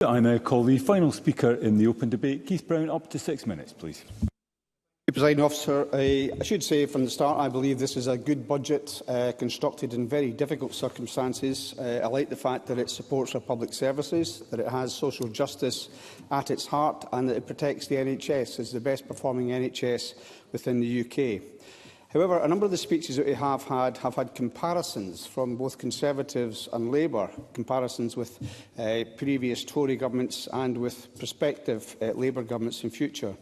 I now call the final speaker in the open debate, Keith Brown, up to 6 minutes, please. Presiding Officer, I should say from the start I believe this is a good budget constructed in very difficult circumstances. I like the fact that it supports our public services, that it has social justice at its heart and that it protects the NHS as the best performing NHS within the UK. However, a number of the speeches that we have had comparisons from both Conservatives and Labour, comparisons with previous Tory governments and with prospective Labour governments in future.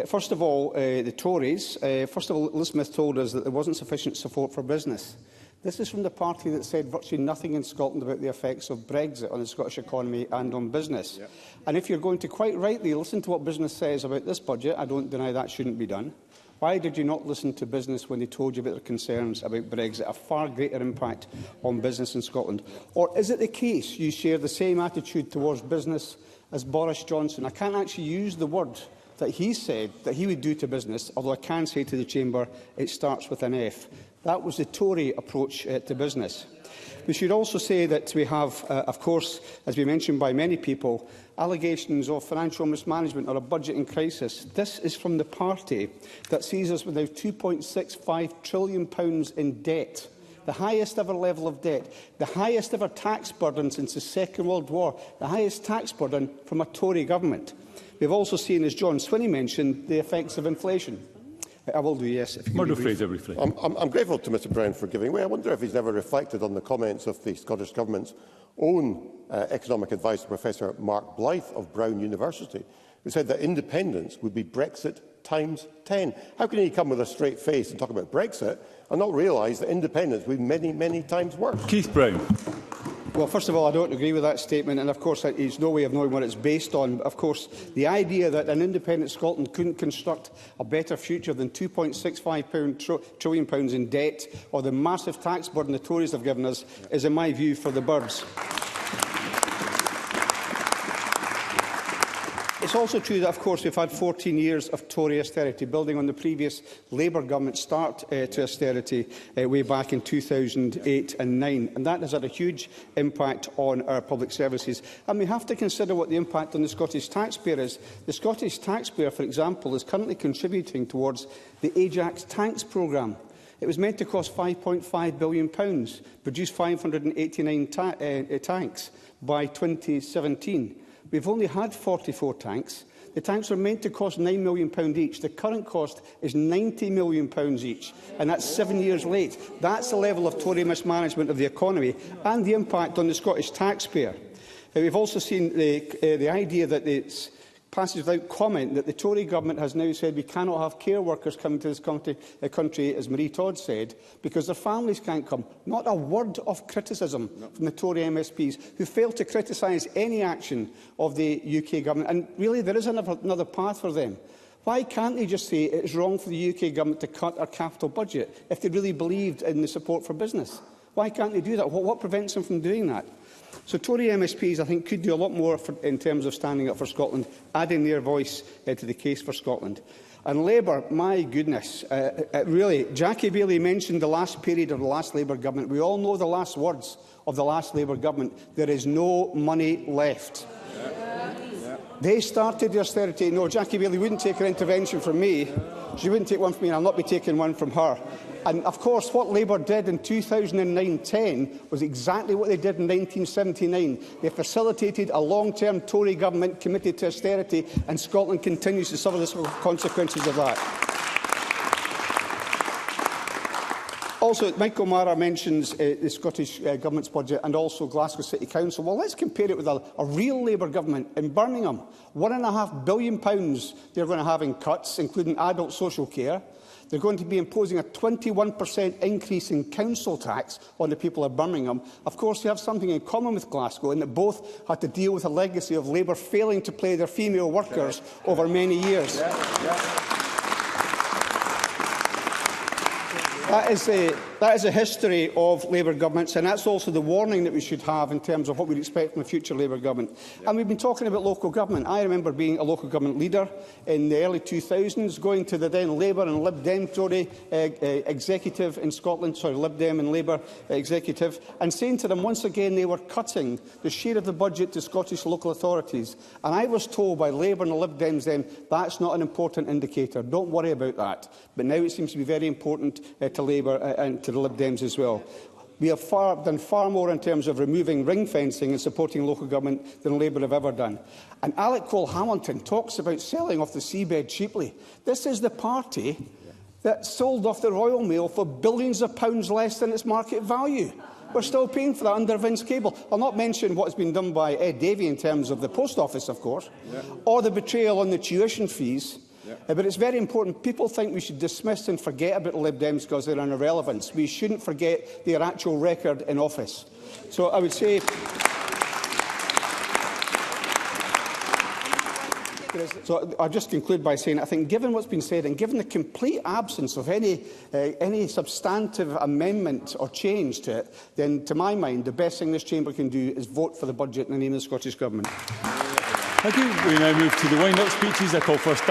First of all, the Tories. First of all, Liz Smith told us that there wasn't sufficient support for business. This is from the party that said virtually nothing in Scotland about the effects of Brexit on the Scottish economy and on business. Yep. And if you're going to quite rightly listen to what business says about this budget, I don't deny that shouldn't be done. Why did you not listen to business when they told you about their concerns about Brexit, a far greater impact on business in Scotland? Or is it the case you share the same attitude towards business as Boris Johnson? I can't actually use the word that he said that he would do to business, although I can say to the Chamber it starts with an F. That was the Tory approach to business. We should also say that we have, of course, as we mentioned by many people, allegations of financial mismanagement or a budgeting crisis. This is from the party that sees us with now £2.65 trillion in debt, the highest ever level of debt, the highest ever tax burden since the Second World War, the highest tax burden from a Tory government. We have also seen, as John Swinney mentioned, the effects of inflation. I will do, yes. If you briefly. I'm grateful to Mr Brown for giving way. I wonder if he's never reflected on the comments of the Scottish Government's own economic advisor, Professor Mark Blythe of Brown University, who said that independence would be Brexit times 10. How can he come with a straight face and talk about Brexit and not realise that independence would be many, many times worse? Keith Brown. Well, first of all, I don't agree with that statement, and of course there's no way of knowing what it's based on. Of course, the idea that an independent Scotland couldn't construct a better future than £2.65 trillion in debt or the massive tax burden the Tories have given us is, in my view, for the birds. It's also true that, of course, we've had 14 years of Tory austerity, building on the previous Labour government's start to austerity way back in 2008 and 2009, and that has had a huge impact on our public services. And we have to consider what the impact on the Scottish taxpayer is. The Scottish taxpayer, for example, is currently contributing towards the Ajax tanks programme. It was meant to cost £5.5 billion, produce 589 tanks by 2017. We've only had 44 tanks. The tanks are meant to cost £9 million each. The current cost is £90 million each, and that's 7 years late. That's the level of Tory mismanagement of the economy and the impact on the Scottish taxpayer. We've also seen the idea that it's passes without comment that the Tory government has now said we cannot have care workers coming to this country, as Marie Todd said, because their families can't come. Not a word of criticism from the Tory MSPs, who failed to criticise any action of the UK government. And really, there is another path for them. Why can't they just say it is wrong for the UK government to cut our capital budget if they really believed in the support for business? Why can't they do that? What prevents them from doing that? So Tory MSPs, I think, could do a lot more in terms of standing up for Scotland, adding their voice to the case for Scotland. And Labour, my goodness, really, Jackie Baillie mentioned the last period of the last Labour government. We all know the last words of the last Labour government. There is no money left. They started the austerity. No, Jackie Baillie wouldn't take her intervention from me. She wouldn't take one from me, and I'll not be taking one from her. And, of course, what Labour did in 2009-10 was exactly what they did in 1979. They facilitated a long-term Tory government committed to austerity, and Scotland continues to suffer the consequences of that. Also, Michael Mara mentions the Scottish Government's budget and also Glasgow City Council. Well, let's compare it with a real Labour government in Birmingham. £1.5 billion they're going to have in cuts, including adult social care. They're going to be imposing a 21% increase in council tax on the people of Birmingham. Of course, they have something in common with Glasgow, in that both had to deal with a legacy of Labour failing to pay their female workers over many years. That is That is a history of Labour governments, and that's also the warning that we should have in terms of what we'd expect from a future Labour government. And we've been talking about local government. I remember being a local government leader in the early 2000s, going to the then Labour and Lib Dem Tory executive in Scotland, Lib Dem and Labour executive, and saying to them once again they were cutting the share of the budget to Scottish local authorities. And I was told by Labour and the Lib Dems then, that's not an important indicator, don't worry about that. But now it seems to be very important to Labour and to the Lib Dems as well. We have done far more in terms of removing ring fencing and supporting local government than Labour have ever done. And Alec Cole-Hamilton talks about selling off the seabed cheaply. This is the party that sold off the Royal Mail for billions of pounds less than its market value. We're still paying for that under Vince Cable. I'll not mention what has been done by Ed Davey in terms of the Post Office, of course, or the betrayal on the tuition fees. But it's very important. People think we should dismiss and forget about the Lib Dems because they're an irrelevance. We shouldn't forget their actual record in office. So I would say... So I'll just conclude by saying I think, given what's been said and given the complete absence of any substantive amendment or change to it, then to my mind the best thing this chamber can do is vote for the budget in the name of the Scottish Government. Thank you. We now move to the wind-up speeches. I call first